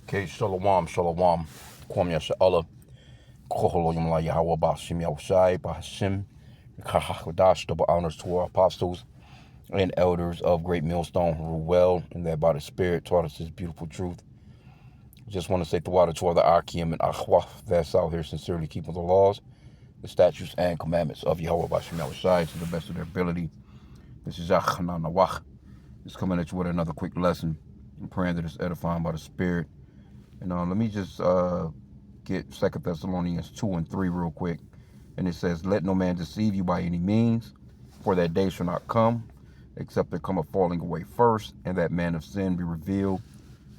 Okay, shalom, shalom. Kwam Yasha'Allah. Koholo Yamla Yahweh Bashim Yahushai Bahashim. Kahakadash, double honors to our apostles and elders of Great Millstone who rule well and that by the Spirit taught us this beautiful truth. Just want to say the water to all the Akim and Akhwaf that's out here sincerely keeping the laws, the statutes, and commandments of Yahweh Bashim Yahushai to the best of their ability. This is Yachana Nawach. Just coming at you with another quick lesson. I'm praying that it's edifying by the Spirit. And let me just get 2 Thessalonians 2 and 3 real quick. And it says, let no man deceive you by any means, for that day shall not come, except there come a falling away first, and that man of sin be revealed,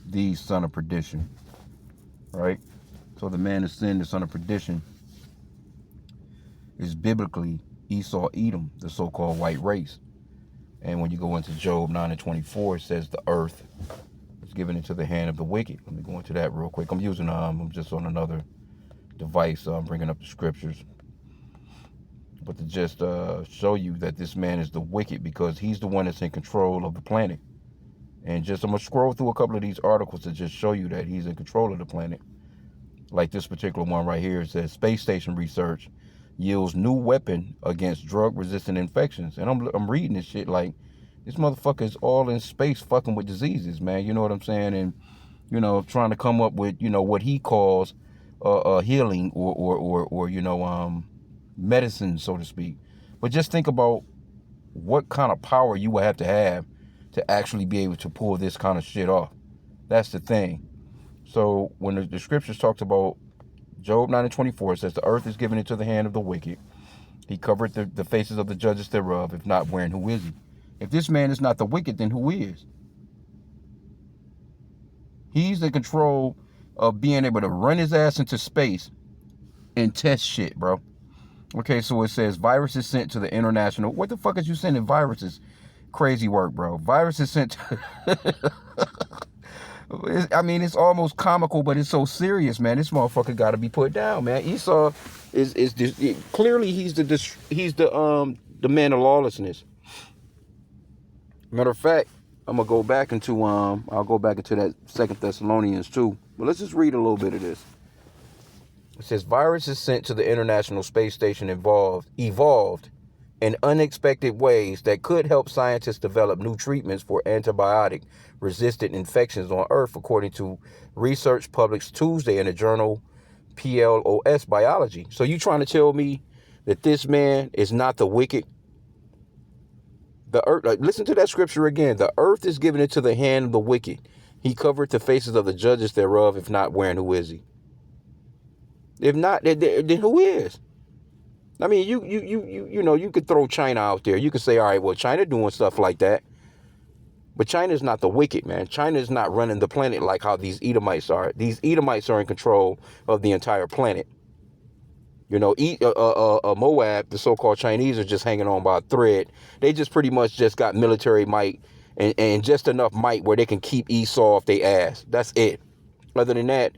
the son of perdition. Right? So the man of sin, the son of perdition, is biblically Esau, Edom, the so-called white race. And when you go into Job 9 and 24, it says the earth is given into the hand of the wicked. Let me go into that real quick. I'm just on another device. I'm bringing up the scriptures. But to just show you that this man is the wicked because he's the one that's in control of the planet. And just I'm going to scroll through a couple of these articles to just show you that he's in control of the planet. Like this particular one right here. It says space station research yields new weapon against drug-resistant infections. And I'm reading this shit like, this motherfucker is all in space fucking with diseases, man. You know what I'm saying? And, trying to come up with, what he calls healing or medicine, so to speak. But just think about what kind of power you would have to actually be able to pull this kind of shit off. That's the thing. So when the scriptures talks about Job 9 and 24, it says, the earth is given into the hand of the wicked. He covered the faces of the judges thereof. If not, wherein who is he? If this man is not the wicked, then who is? He's in control of being able to run his ass into space and test shit, bro. Okay, so it says viruses sent to the international. What the fuck is you sending viruses? Crazy work, bro. Viruses sent to... it's almost comical, but it's so serious, man. This motherfucker got to be put down, man. Esau is clearly he's the man of lawlessness. Matter of fact, I'm gonna go back into I'll go back into that 2 Thessalonians 2. But let's just read a little bit of this. It says viruses sent to the International Space Station evolved in unexpected ways that could help scientists develop new treatments for antibiotic-resistant infections on Earth, according to research published Tuesday in the journal PLOS Biology. So you trying to tell me that this man is not the wicked? The earth, listen to that scripture again. The earth is given into the hand of the wicked. He covered the faces of the judges thereof. If not, wherein who is he? If not, then who is? I mean, you could throw China out there. You could say, all right, well, China doing stuff like that. But China's not the wicked, man. China is not running the planet like how these Edomites are. These Edomites are in control of the entire planet. Moab, the so-called Chinese, are just hanging on by a thread. They just pretty much just got military might and just enough might where they can keep Esau off their ass. That's it. Other than that,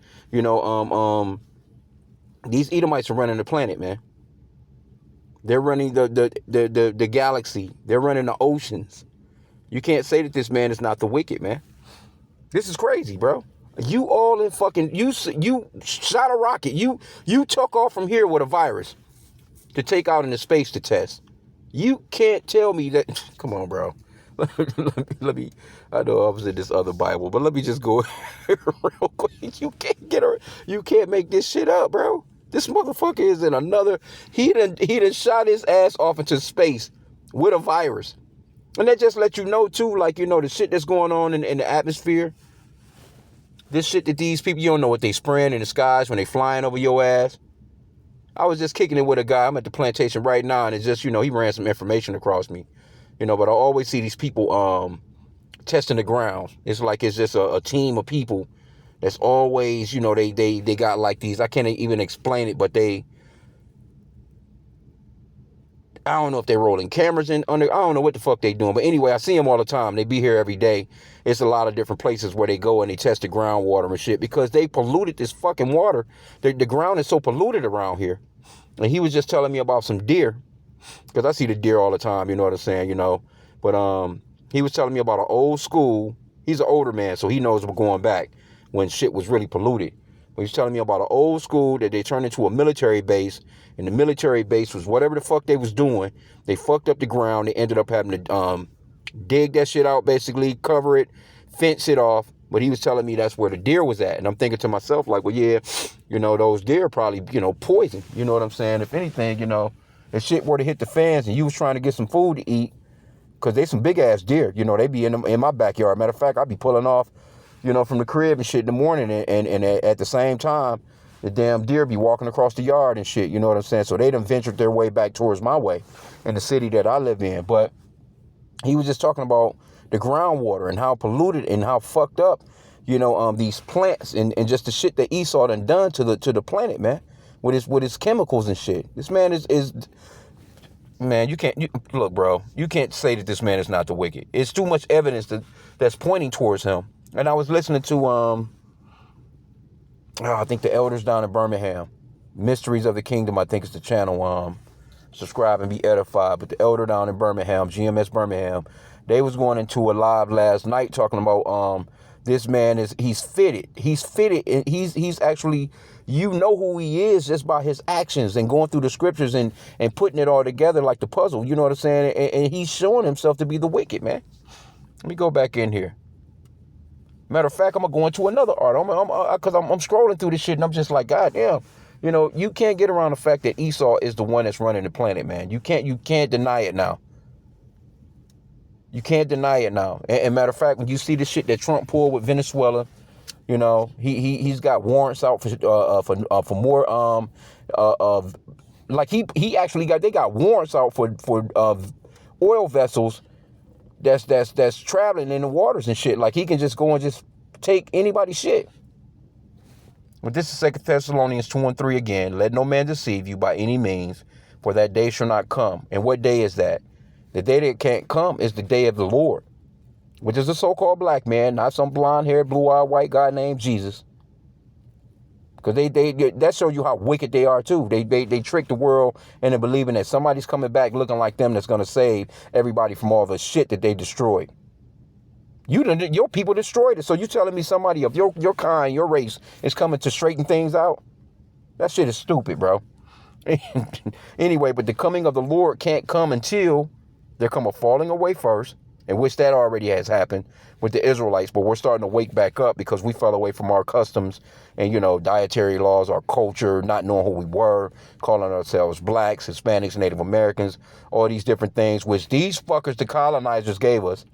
these Edomites are running the planet, man. They're running the galaxy. They're running the oceans. You can't say that this man is not the wicked, man. This is crazy, bro. You all in fucking, you shot a rocket. You took off from here with a virus to take out into space to test. You can't tell me that. Come on, bro. Let me, I know I was in this other Bible, but let me just go real quick. You can't make this shit up, bro. This motherfucker is in another, he done shot his ass off into space with a virus. And that just let you know too, like, the shit that's going on in the atmosphere. This shit that these people, you don't know what they spraying in the skies when they flying over your ass. I was just kicking it with a guy. I'm at the plantation right now, and it's just, he ran some information across me. But I always see these people testing the ground. It's like it's just a team of people that's always, they got like these, I can't even explain it, but I don't know if they're rolling cameras in under, I don't know what the fuck they doing. But anyway, I see them all the time. They be here every day. It's a lot of different places where they go and they test the groundwater and shit because they polluted this fucking water. The ground is so polluted around here. And he was just telling me about some deer because I see the deer all the time. You know what I'm saying? But he was telling me about an old school. He's an older man, so he knows we're going back. when shit was really polluted. But he's telling me about an old school that they turned into a military base, and the military base was whatever the fuck they was doing. They fucked up the ground. They ended up having to dig that shit out, basically cover it, fence it off. But he was telling me that's where the deer was at. And I'm thinking to myself, like, well, yeah, those deer probably, poison. You know what I'm saying? If anything, if shit were to hit the fans and you was trying to get some food to eat, because they some big ass deer, they be in my backyard. Matter of fact, I'd be pulling off, from the crib and shit in the morning. And at the same time, the damn deer be walking across the yard and shit. You know what I'm saying? So they done ventured their way back towards my way in the city that I live in. But he was just talking about the groundwater and how polluted and how fucked up, these plants and just the shit that Esau done to the planet, man, with his chemicals and shit. This man is man, look, bro, you can't say that this man is not the wicked. It's too much evidence that's pointing towards him. And I was listening to I think the elders down in Birmingham, Mysteries of the Kingdom, I think is the channel. Subscribe and be edified. But the elder down in Birmingham, GMS Birmingham, they was going into a live last night talking about this man he's fitted and he's actually, who he is just by his actions and going through the scriptures and putting it all together like the puzzle. You know what I'm saying? And he's showing himself to be the wicked, man. Let me go back in here. Matter of fact, I'm gonna go into another art. Because I'm scrolling through this shit and I'm just like, God damn. You can't get around the fact that Esau is the one that's running the planet, man. You can't deny it now. You can't deny it now. And matter of fact, when you see the shit that Trump pulled with Venezuela, he's got warrants out for more like he actually got warrants out for oil vessels that's traveling in the waters and shit. Like he can just go and just take anybody's shit. But this is 2 Thessalonians 2:3 again. Let no man deceive you by any means, for that day shall not come. And what day is that? The day that can't come is the day of the Lord, which is a so-called black man, not some blonde-haired, blue-eyed white guy named Jesus. Because they that shows you how wicked they are too. They trick the world into believing that somebody's coming back looking like them that's going to save everybody from all the shit that they destroyed. Your people destroyed it. So you telling me somebody of your kind, your race, is coming to straighten things out? That shit is stupid, bro. Anyway, but the coming of the Lord can't come until there come a falling away first, in which that already has happened with the Israelites. But we're starting to wake back up because we fell away from our customs and, dietary laws, our culture, not knowing who we were, calling ourselves blacks, Hispanics, Native Americans, all these different things, which these fuckers, the colonizers, gave us.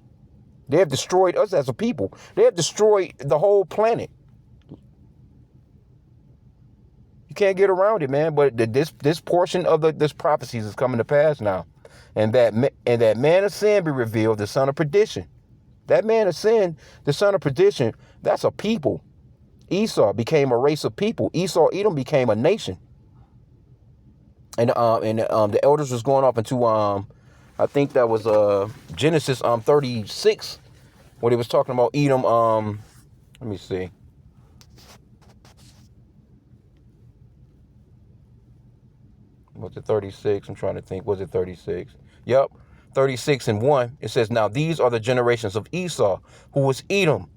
They have destroyed us as a people. They have destroyed the whole planet. You can't get around it, man. But this portion of this prophecies is coming to pass now. And that man of sin be revealed, the son of perdition. That man of sin, the son of perdition, that's a people. Esau became a race of people. Esau, Edom became a nation. And the elders was going off into I think that was Genesis 36, where they was talking about Edom. Let me see. Was it 36? I'm trying to think. Was it 36? Yep. 36:1. It says, now these are the generations of Esau, who was Edom.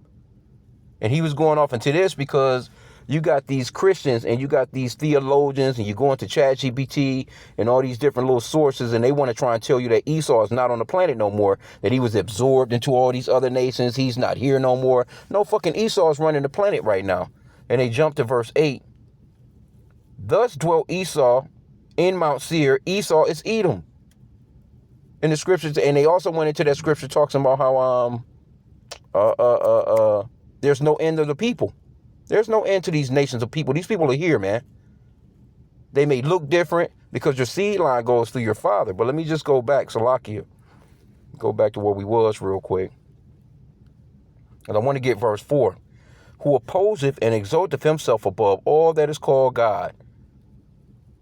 And he was going off into this because you got these Christians and you got these theologians and you go into ChatGPT and all these different little sources, and they want to try and tell you that Esau is not on the planet no more, that he was absorbed into all these other nations. He's not here no more. No, fucking Esau is running the planet right now. And they jump to verse 8. Thus dwelt Esau in Mount Seir. Esau is Edom. In the scriptures, and they also went into that scripture talking about how there's no end of the people. There's no end to these nations of people. These people are here, man. They may look different because your seed line goes through your father. But let me just go back, Salakia. Go back to where we was real quick. And I want to get verse 4. Who opposeth and exalteth himself above all that is called God.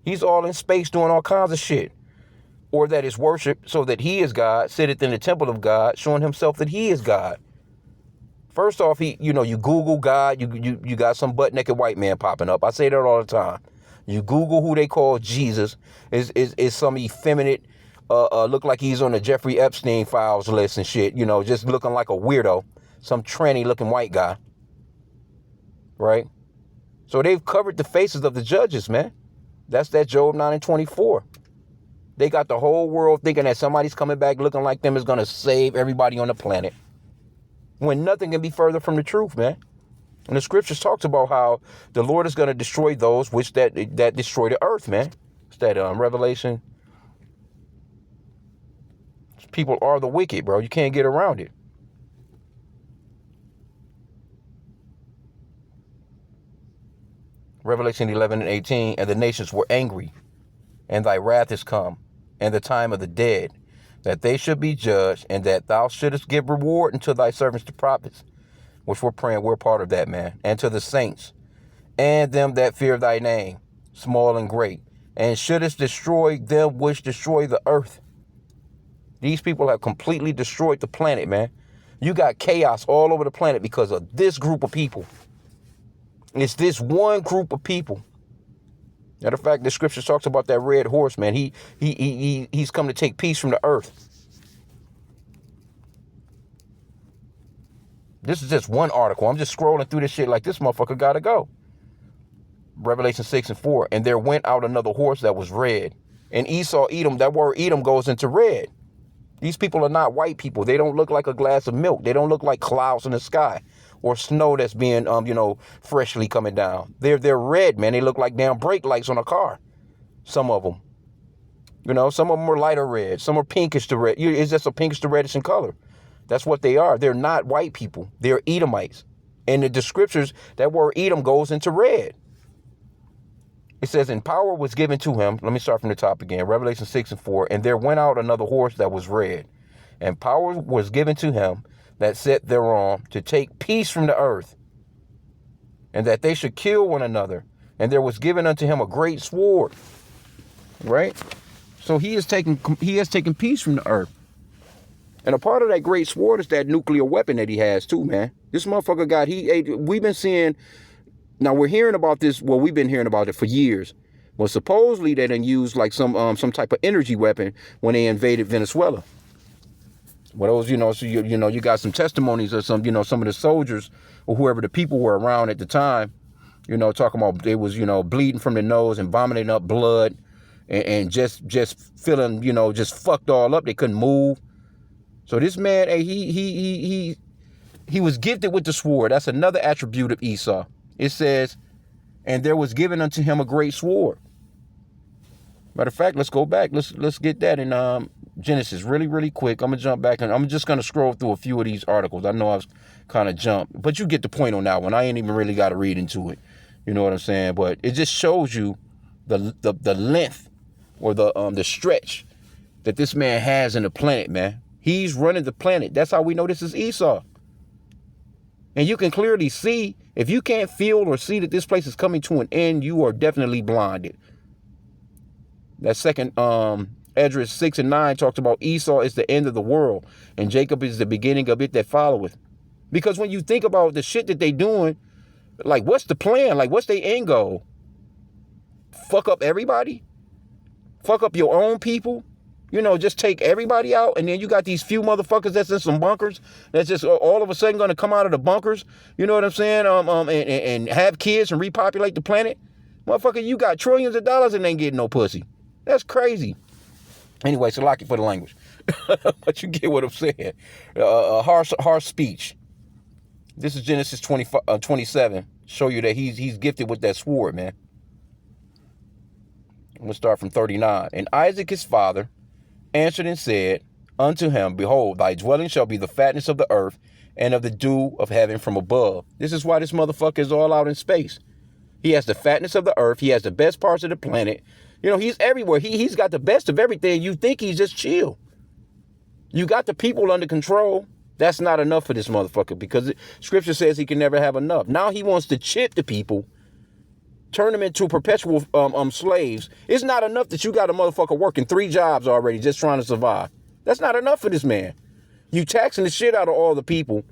He's all in space doing all kinds of shit. Or that is worship, so that he is God, sitteth in the temple of God, showing himself that he is God. First off, you Google God, you got some butt-naked white man popping up. I say that all the time. You Google who they call Jesus, is some effeminate, look like he's on the Jeffrey Epstein files list and shit, just looking like a weirdo. Some tranny looking white guy. right? So they've covered the faces of the judges, man. That's that Job 9:24. They got the whole world thinking that somebody's coming back looking like them is going to save everybody on the planet, when nothing can be further from the truth, man. And the scriptures talks about how the Lord is going to destroy those which that destroy the earth, man. It's that Revelation. People are the wicked, bro. You can't get around it. Revelation 11:18, and the nations were angry, and thy wrath is come, and the time of the dead, that they should be judged, and that thou shouldest give reward unto thy servants the prophets, which we're praying, we're part of that, man, and to the saints, and them that fear thy name, small and great, and shouldest destroy them which destroy the earth. These people have completely destroyed the planet, man. You got chaos all over the planet because of this group of people. It's this one group of people. Matter of fact, the scripture talks about that red horse, man. He's come to take peace from the earth. This is just one article. I'm just scrolling through this shit like this motherfucker gotta go. Revelation 6:4. And there went out another horse that was red. And Esau, Edom, that word Edom goes into red. These people are not white people. They don't look like a glass of milk. They don't look like clouds in the sky or snow that's being, freshly coming down. They're red, man. They look like damn brake lights on a car. Some of them. Some of them are lighter red. Some are pinkish to red. It's just a pinkish to reddish in color. That's what they are. They're not white people. They're Edomites. And the scriptures, that word Edom goes into red. It says, and power was given to him. Let me start from the top again. Revelation 6:4. And there went out another horse that was red. And power was given to him that sat thereon to take peace from the earth. And that they should kill one another. And there was given unto him a great sword. Right? So he has taken peace from the earth. And a part of that great sword is that nuclear weapon that he has too, man. This motherfucker we've been seeing. Now we're hearing about this. Well, we've been hearing about it for years. Well, supposedly they done used like some type of energy weapon when they invaded Venezuela. Well, those, so you got some testimonies of some of the soldiers or whoever the people were around at the time, talking about they was, bleeding from the nose and vomiting up blood and just feeling, just fucked all up. They couldn't move. So this man, he was gifted with the sword. That's another attribute of Esau. It says, and there was given unto him a great sword. Matter of fact, let's go back. Let's get that in Genesis really, really quick. I'm gonna jump back and I'm just gonna scroll through a few of these articles. I know I was kind of jumped, but you get the point on that one. I ain't even really got to read into it. You know what I'm saying? But it just shows you the length or the stretch that this man has in the planet, man. He's running the planet. That's how we know this is Esau. And you can clearly see, if you can't feel or see that this place is coming to an end, you are definitely blinded. That second Esdras 6:9 talks about Esau is the end of the world, and Jacob is the beginning of it that followeth. Because when you think about the shit that they doing, like, what's the plan? Like, what's their end goal? Fuck up everybody? Fuck up your own people? Just take everybody out, and then you got these few motherfuckers that's in some bunkers that's just all of a sudden going to come out of the bunkers, you know what I'm saying, and have kids and repopulate the planet. Motherfucker, you got trillions of dollars and ain't getting no pussy. That's crazy. Anyway, so lock it for the language. But you get what I'm saying. Harsh speech. This is Genesis 27. Show you that he's gifted with that sword, man. I'm going to start from 39. And Isaac his father answered and said unto him, behold, thy dwelling shall be the fatness of the earth and of the dew of heaven from above. This is why this motherfucker is all out in space. He has the fatness of the earth. He has the best parts of the planet. He's everywhere. He's got the best of everything. You think he's just chill. You got the people under control. That's not enough for this motherfucker, because scripture says he can never have enough. Now he wants to chip the people, turn them into perpetual slaves. It's not enough that you got a motherfucker working 3 jobs already just trying to survive. That's not enough for this man. You taxing the shit out of all the people.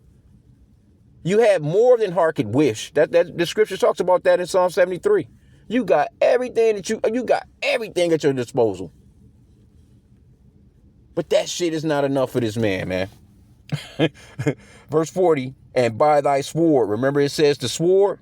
You have more than heart could wish. That the scripture talks about that in Psalm 73. You got everything you got everything at your disposal. But that shit is not enough for this man. Verse 40, and by thy sword. Remember it says the sword?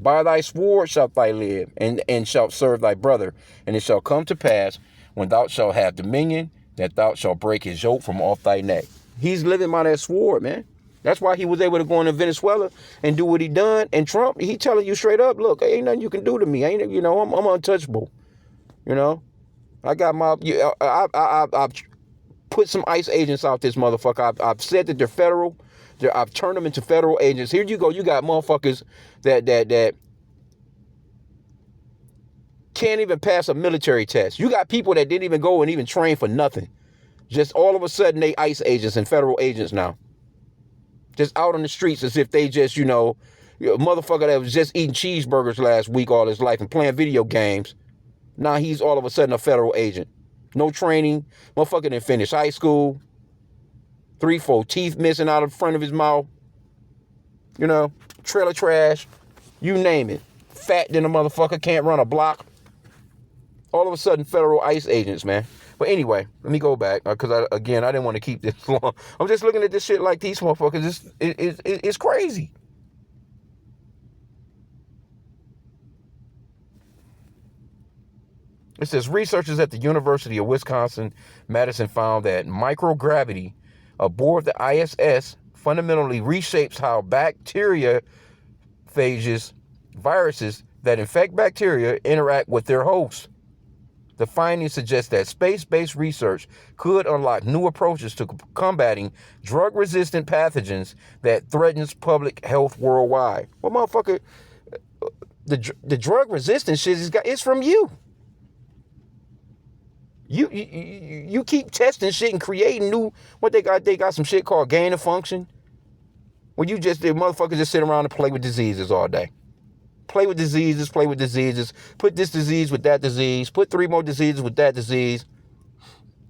By thy sword shalt thou live, and shalt serve thy brother. And it shall come to pass, when thou shalt have dominion, that thou shalt break his yoke from off thy neck. He's living by that sword, man. That's why he was able to go into Venezuela and do what he done. And Trump, he telling you straight up, look, ain't nothing you can do to me. Ain't, you know, I'm untouchable. You know, I got my, I've put some ICE agents out this motherfucker. I've said that they're federal. I've turned them into federal agents. Here you go. You got motherfuckers that can't even pass a military test. You got people that didn't even go and even train for nothing. Just all of a sudden they ICE agents and federal agents now. Just out on the streets as if they just, you know, a motherfucker that was just eating cheeseburgers last week all his life and playing video games. Now he's all of a sudden a federal agent. No training. Motherfucker didn't finish high school. 3-4 teeth missing out of the front of his mouth. You know, trailer trash. You name it. Fat than a motherfucker, can't run a block. All of a sudden, federal ICE agents, man. But anyway, let me go back because I didn't want to keep this long. I'm just looking at this shit like these motherfuckers. It's crazy. It says researchers at the University of Wisconsin-Madison found that microgravity aboard the ISS fundamentally reshapes how bacteriophages, viruses that infect bacteria, interact with their hosts. The findings suggest that space-based research could unlock new approaches to combating drug-resistant pathogens that threatens public health worldwide. Well, motherfucker, the drug-resistant shit is from you. You keep testing shit and creating new, what they got some shit called gain of function. Where the motherfuckers just sit around and play with diseases all day. Play with diseases. Put this disease with that disease. Put 3 more diseases with that disease.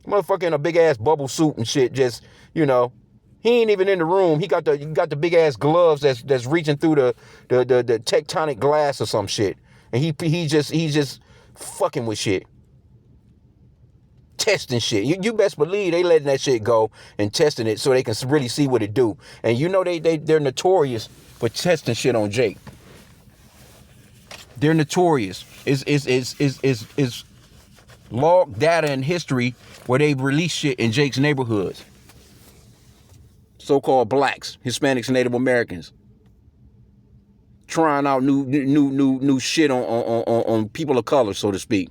Motherfucker in a big ass bubble suit and shit. Just, you know, he ain't even in the room. He got the big ass gloves that's reaching through the tectonic glass or some shit. And he's just fucking with shit. Testing shit. You best believe they letting that shit go and testing it so they can really see what it do. And you know they're notorious for testing shit on Jake. They're notorious. Is log data in history where they release shit in Jake's neighborhoods. So-called blacks, Hispanics, Native Americans, trying out new shit on people of color, so to speak.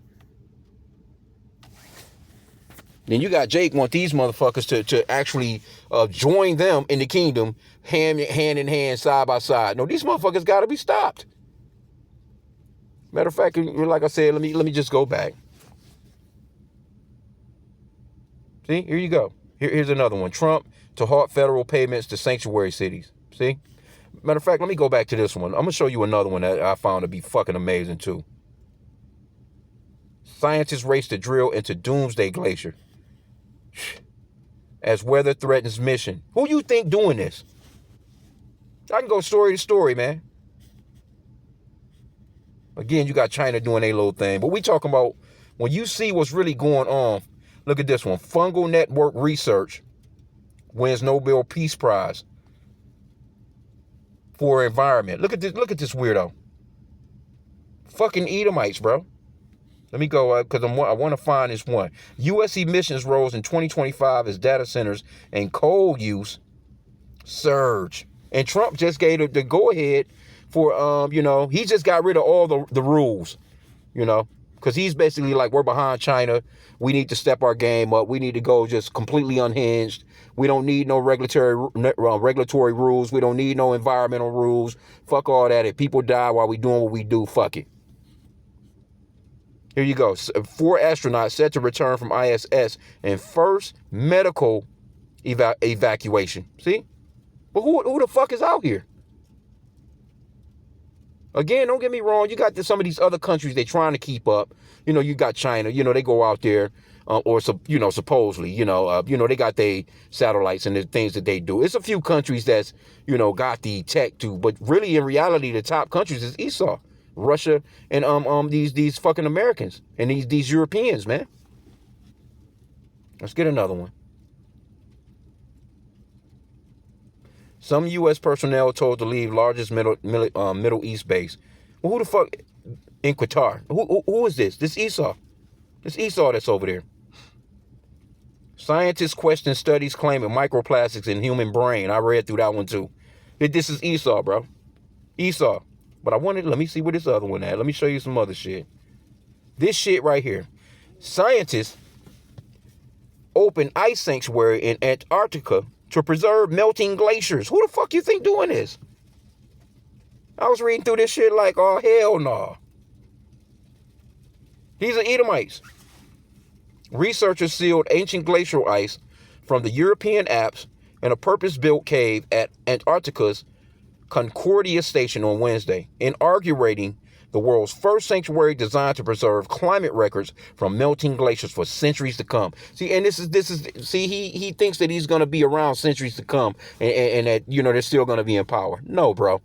Then you got Jake want these motherfuckers to actually join them in the kingdom, hand in hand, side by side. No, these motherfuckers got to be stopped. Matter of fact, like I said, let me just go back. See, here you go. Here's another one. Trump to halt federal payments to sanctuary cities. See? Matter of fact, let me go back to this one. I'm going to show you another one that I found to be fucking amazing too. Scientists race to drill into Doomsday Glacier as weather threatens mission. Who you think doing this? I can go story to story, man. Again, you got China doing their little thing. But we talking about when you see what's really going on. Look at this one. Fungal Network Research wins Nobel Peace Prize for environment. Look at this weirdo. Fucking Edomites, bro. Let me go because I want to find this one. U.S. emissions rose in 2025 as data centers and coal use surge. And Trump just gave the go-ahead for, he just got rid of all the rules, because he's basically like, we're behind China. We need to step our game up. We need to go just completely unhinged. We don't need no regulatory rules. We don't need no environmental rules. Fuck all that. If people die while we doing what we do, fuck it. Here you go. 4 astronauts set to return from ISS in first medical evacuation. See? But who the fuck is out here? Again, don't get me wrong. You got some of these other countries they trying to keep up. You got China. They go out there, supposedly. They got their satellites and the things that they do. It's a few countries that's got the tech too, but really in reality, the top countries is Esau, Russia, and these fucking Americans and these Europeans, man. Let's get another one. Some U.S. personnel told to leave largest Middle East base Well, who the fuck in Qatar? Who is this? This Esau. This Esau that's over there. Scientists question studies claiming microplastics in human brain. I read through that one too. This is Esau, bro. Esau. But let me see where this other one at. Let me show you some other shit. This shit right here. Scientists open ice sanctuary in Antarctica to preserve melting glaciers. Who the fuck you think doing this? I was reading through this shit like, oh, hell no. These are Edomites. Researchers sealed ancient glacial ice from the European Alps in a purpose-built cave at Antarctica's Concordia Station on Wednesday, inaugurating the world's first sanctuary designed to preserve climate records from melting glaciers for centuries to come. See, and he thinks that he's going to be around centuries to come and that, they're still going to be in power. No, bro.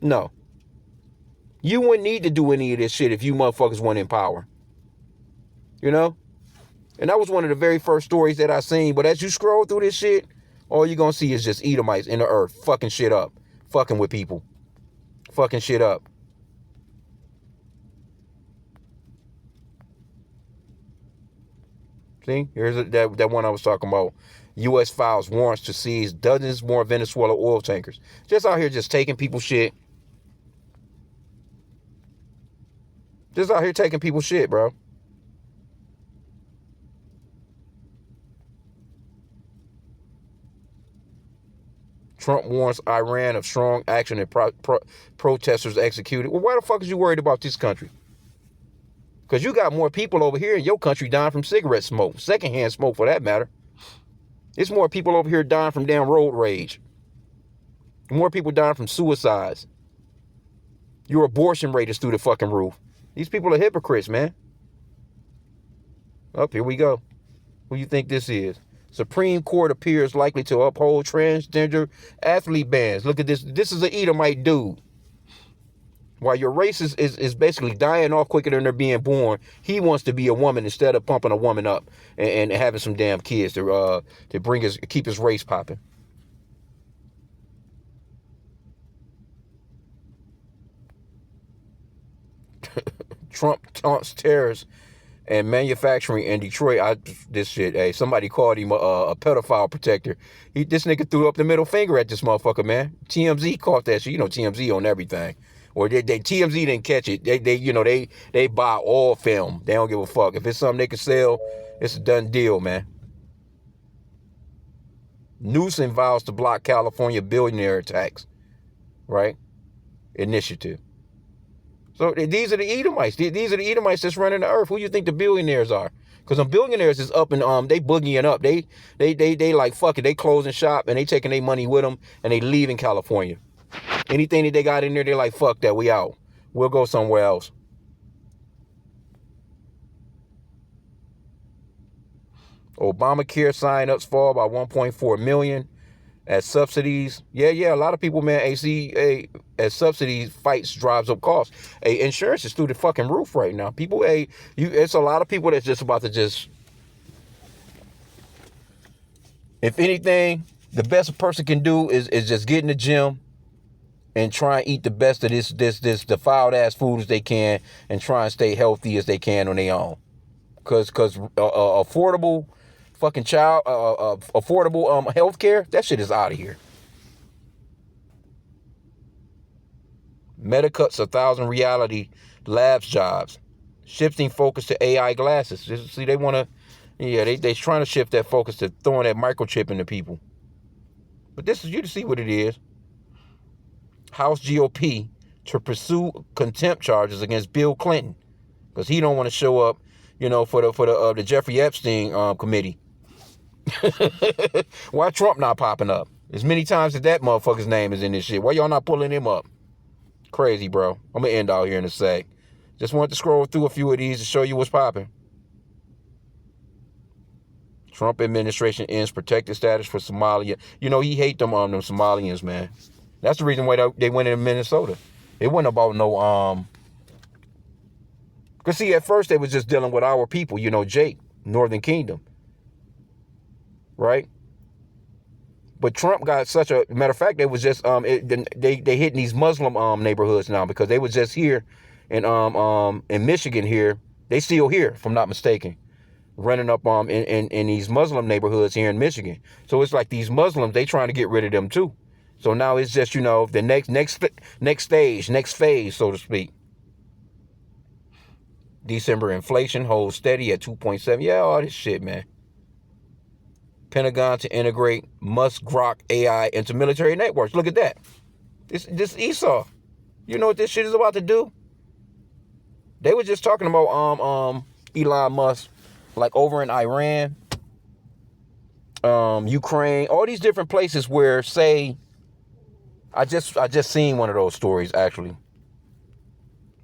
No. You wouldn't need to do any of this shit if you motherfuckers weren't in power. And that was one of the very first stories that I seen. But as you scroll through this shit, all you're going to see is just Edomites in the earth fucking shit up. Fucking with people. Fucking shit up. See, here's that one I was talking about. U.S. files warrants to seize dozens more Venezuela oil tankers. Just out here just taking people's shit. Just out here taking people's shit, bro. Trump warns Iran of strong action and protesters executed. Well, why the fuck is you worried about this country? Because you got more people over here in your country dying from cigarette smoke. Secondhand smoke, for that matter. It's more people over here dying from damn road rage. More people dying from suicides. Your abortion rate is through the fucking roof. These people are hypocrites, man. Up here we go. Who you think this is? Supreme Court appears likely to uphold transgender athlete bans. Look at this. This is an Edomite dude. While your race is basically dying off quicker than they're being born, he wants to be a woman instead of pumping a woman up and having some damn kids to keep his race popping. Trump taunts terrorists and manufacturing in Detroit. Somebody called him a pedophile protector. This nigga threw up the middle finger at this motherfucker, man. TMZ caught that shit. TMZ on everything. Or TMZ didn't catch it. They buy all film. They don't give a fuck. If it's something they can sell, it's a done deal, man. Newsom vows to block California billionaire tax, right? Initiative. So these are the Edomites. These are the Edomites that's running the earth. Who you think the billionaires are? Because the billionaires is up and they boogieing up. They like fuck it. They closing shop and they taking their money with them and they leaving California. Anything that they got in there, they're like, fuck that, we out. We'll go somewhere else. Obamacare sign-ups fall by 1.4 million as subsidies. Yeah, a lot of people, man, as subsidies fights drives up costs. Insurance is through the fucking roof right now. People, it's a lot of people that's just about to just, if anything, the best a person can do is just get in the gym and try and eat the best of this defiled ass food as they can and try and stay healthy as they can on their own. Cause affordable fucking affordable healthcare, that shit is out of here. Meta cuts 1,000 reality labs jobs, shifting focus to AI glasses. See, they want to, they trying to shift that focus to throwing that microchip into people. But this is you to see what it is. House GOP to pursue contempt charges against Bill Clinton because he don't want to show up, for the Jeffrey Epstein committee. Why Trump not popping up? As many times as that motherfucker's name is in this shit. Why y'all not pulling him up? Crazy, bro. I'm gonna end out here in a sec. Just wanted to scroll through a few of these to show you what's popping. Trump administration ends protected status for Somalia. He hate them Somalians, man. That's the reason why they went into Minnesota. It wasn't about no, because see, at first they was just dealing with our people, Jake, Northern Kingdom. Right? But Trump got such a matter of fact, they was just they hitting these Muslim neighborhoods now because they was just here in Michigan here. They still here, if I'm not mistaken, running up in these Muslim neighborhoods here in Michigan. So it's like these Muslims, they trying to get rid of them too. So now it's just, the next stage, next phase, so to speak. December inflation holds steady at 2.7. Yeah, all this shit, man. Pentagon to integrate Musk Grok AI into military networks. Look at that. This Esau. You know what this shit is about to do? They were just talking about Elon Musk, like over in Iran, Ukraine, all these different places where, say, I just seen one of those stories actually.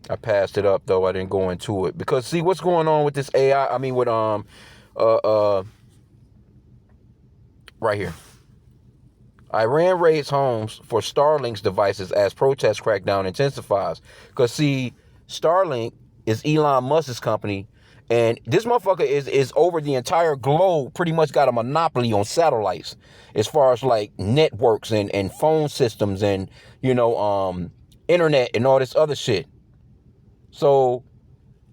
I passed it up though. I didn't go into it because see what's going on with this AI. I mean with right here. Iran raids homes for Starlink's devices as protest crackdown intensifies. Because see, Starlink is Elon Musk's company, and this motherfucker is over the entire globe, pretty much got a monopoly on satellites as far as like networks and phone systems and, internet and all this other shit. So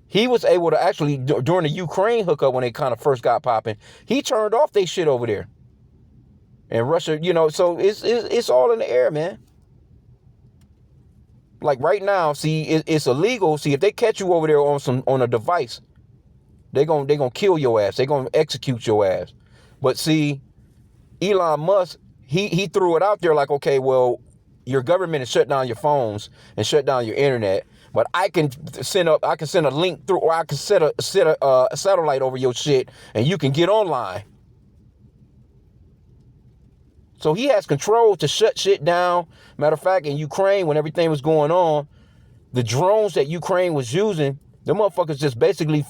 he was able to actually, during the Ukraine hookup when they kind of first got popping, he turned off they shit over there. And Russia, so it's all in the air, man. Like right now, see, it's illegal. See, if they catch you over there on a device, they're gonna kill your ass. They're gonna execute your ass. But see, Elon Musk, he threw it out there like, okay, well, your government has shut down your phones and shut down your internet, but I can send a link through, or I can set a satellite over your shit, and you can get online. So he has control to shut shit down. Matter of fact, in Ukraine, when everything was going on, the drones that Ukraine was using, the motherfuckers just basically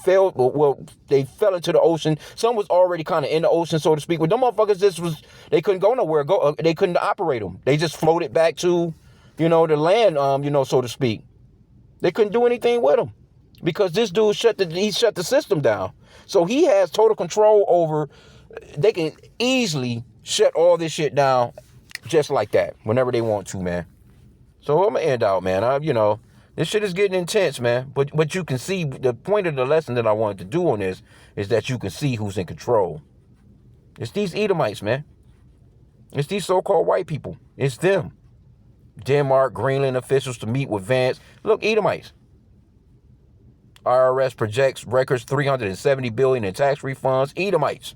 they fell into the ocean. Some was already kind of in the ocean, so to speak. But them motherfuckers they couldn't go nowhere. They couldn't operate them. They just floated back to, the land, so to speak. They couldn't do anything with them because this dude shut the system down. So he has total control over. They can easily shut all this shit down just like that whenever they want to, man. So I'm gonna end out, man. This shit is getting intense, man. But you can see the point of the lesson that I wanted to do on this is that you can see who's in control. It's these Edomites, man. It's these so-called white people. It's them. Denmark, Greenland officials to meet with Vance. Look, Edomites. IRS projects records $370 billion in tax refunds. Edomites.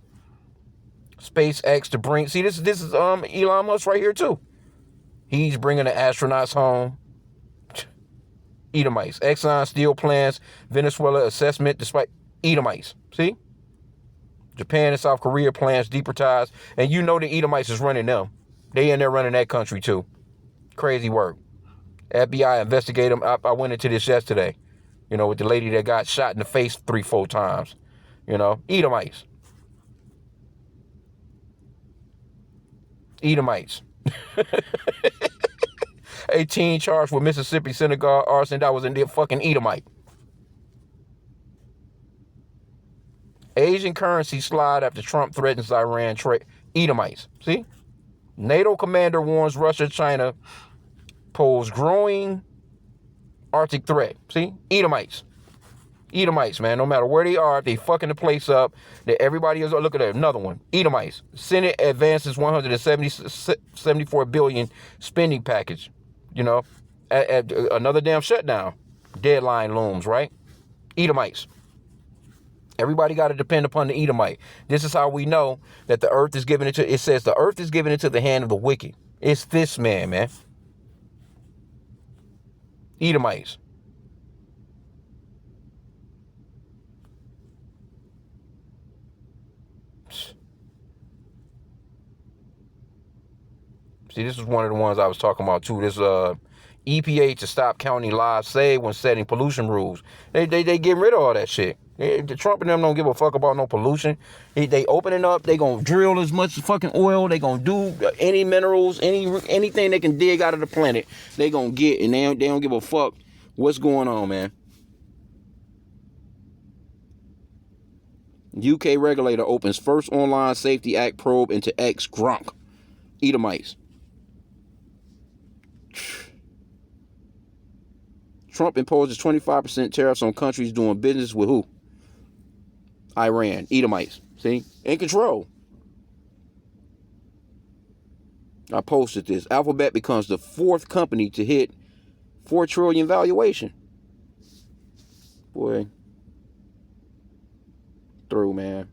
SpaceX to bring. See, this is Elon Musk right here too. He's bringing the astronauts home. Edomites. Exxon Steel plans Venezuela assessment despite Edomites. See? Japan and South Korea plans deeper ties. And the Edomites is running them. They in there running that country too. Crazy work. FBI investigate them. I went into this yesterday. With the lady that got shot in the face 3-4 times. Edomites. Edomites. 18 charged with Mississippi synagogue arson. That was in the fucking Edomite. Asian currency slide after Trump threatens Iran trade. Edomites. See? NATO commander warns Russia, China pose growing Arctic threat. See? Edomites. Edomites, man. No matter where they are, if they fucking the place up, that everybody is. Look at that. Another one. Edomites. Senate advances $174 billion spending package. At another damn shutdown. Deadline looms, right? Edomites. Everybody got to depend upon the Edomite. This is how we know that the earth is given into. It says the earth is given into the hand of the wicked. It's this man. Edomites. See, this is one of the ones I was talking about too. This EPA to stop county lives saved when setting pollution rules. They getting rid of all that shit. Trump and them don't give a fuck about no pollution. They opening up. They gonna drill as much fucking oil. They gonna do any minerals, anything they can dig out of the planet. They gonna get, and they don't give a fuck what's going on, man. UK regulator opens first online safety act probe into ex Grok. Edomites. Trump imposes 25% tariffs on countries doing business with who? Iran. Edomites. See? In control. I posted this. Alphabet becomes the 4th company to hit $4 trillion valuation. Boy. Through, man.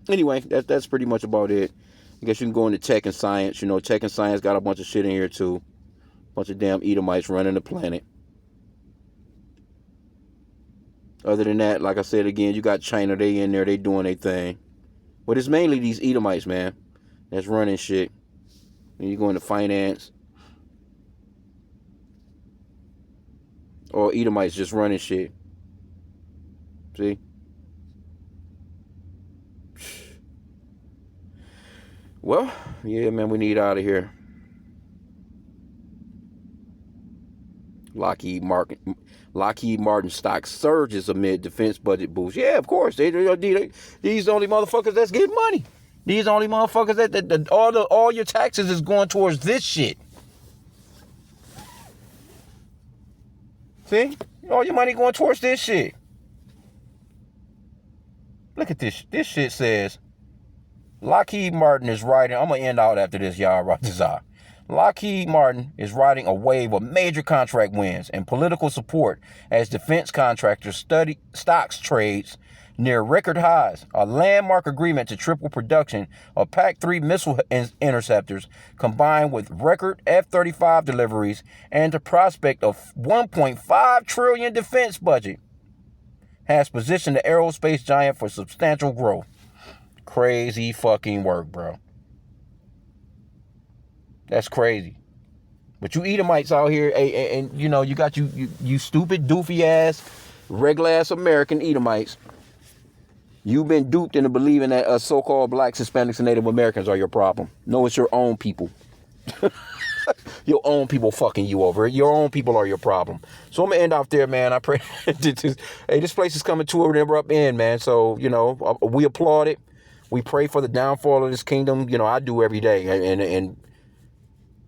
Anyway, that's pretty much about it. I guess you can go into tech and science. You know, tech and science got a bunch of shit in here too. Bunch of damn Edomites running the planet. Other than that, like I said again, you got China. They in there. They doing their thing. But it's mainly these Edomites, man, that's running shit. And you go into finance. Or Edomites just running shit. See? Well, yeah, man, we need out of here. Lockheed Martin stock surges amid defense budget boost. Yeah, of course. These the only motherfuckers that's getting money. These only motherfuckers that all your taxes is going towards this shit. See? All your money going towards this shit. Look at this. This shit says Lockheed Martin is riding. I'm going to end out after this, y'all. Lockheed Martin is riding a wave of major contract wins and political support as defense contractors stocks trades near record highs. A landmark agreement to triple production of PAC-3 missile interceptors combined with record F-35 deliveries and the prospect of $1.5 trillion defense budget has positioned the aerospace giant for substantial growth. Crazy fucking work, bro. That's crazy. But you Edomites out here, and you know, you got you stupid, doofy ass, regular ass American Edomites. You've been duped into believing that so-called blacks, Hispanics, and Native Americans are your problem. No, it's your own people. Your own people fucking you over. Your own people are your problem. So I'm going to end off there, man. I pray. Hey, this place is coming to an abrupt end, man. So, you know, we applaud it. We pray for the downfall of this kingdom. You know, I do every day and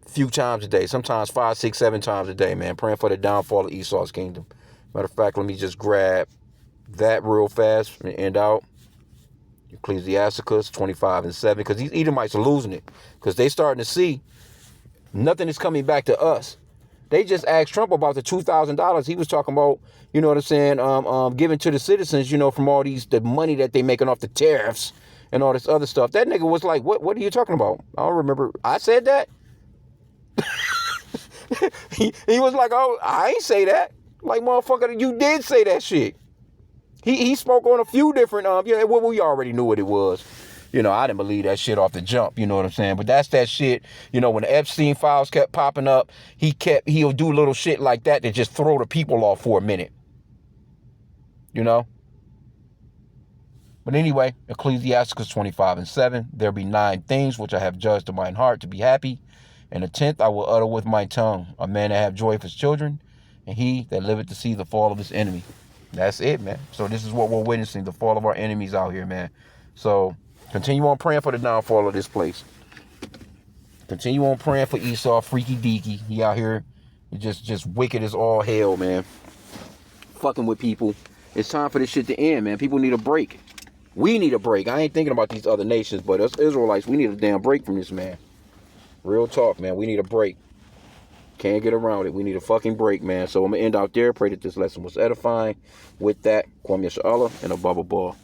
few times a day. Sometimes 5, 6, 7 times a day, man. Praying for the downfall of Esau's kingdom. Matter of fact, let me just grab that real fast and end out. Ecclesiasticus 25:7. Because these Edomites are losing it. Because they starting to see nothing is coming back to us. They just asked Trump about the $2,000 he was talking about, you know what I'm saying, giving to the citizens, you know, from all the money that they making off the tariffs and all this other stuff. That nigga was like, what are you talking about? I don't remember. I said that? he was like, oh, I ain't say that. Like, motherfucker, you did say that shit. He spoke on a few different, well, we already knew what it was. You know, I didn't believe that shit off the jump, you know what I'm saying? But that's that shit, you know, when the Epstein files kept popping up, he'll do little shit like that to just throw the people off for a minute. You know? But anyway, Ecclesiasticus 25:7, there be 9 things which I have judged in mine heart to be happy, and the 10th I will utter with my tongue, a man that have joy of his children, and he that liveth to see the fall of his enemy. That's it, man. So this is what we're witnessing, the fall of our enemies out here, man. So continue on praying for the downfall of this place. Continue on praying for Esau, freaky deaky. He out here just wicked as all hell, man. Fucking with people. It's time for this shit to end, man. People need a break. We need a break. I ain't thinking about these other nations, but us Israelites, we need a damn break from this, man. Real talk, man. We need a break. Can't get around it. We need a fucking break, man. So I'm going to end out there. Pray that this lesson was edifying. With that, Kwame Yashala and a bubble ball.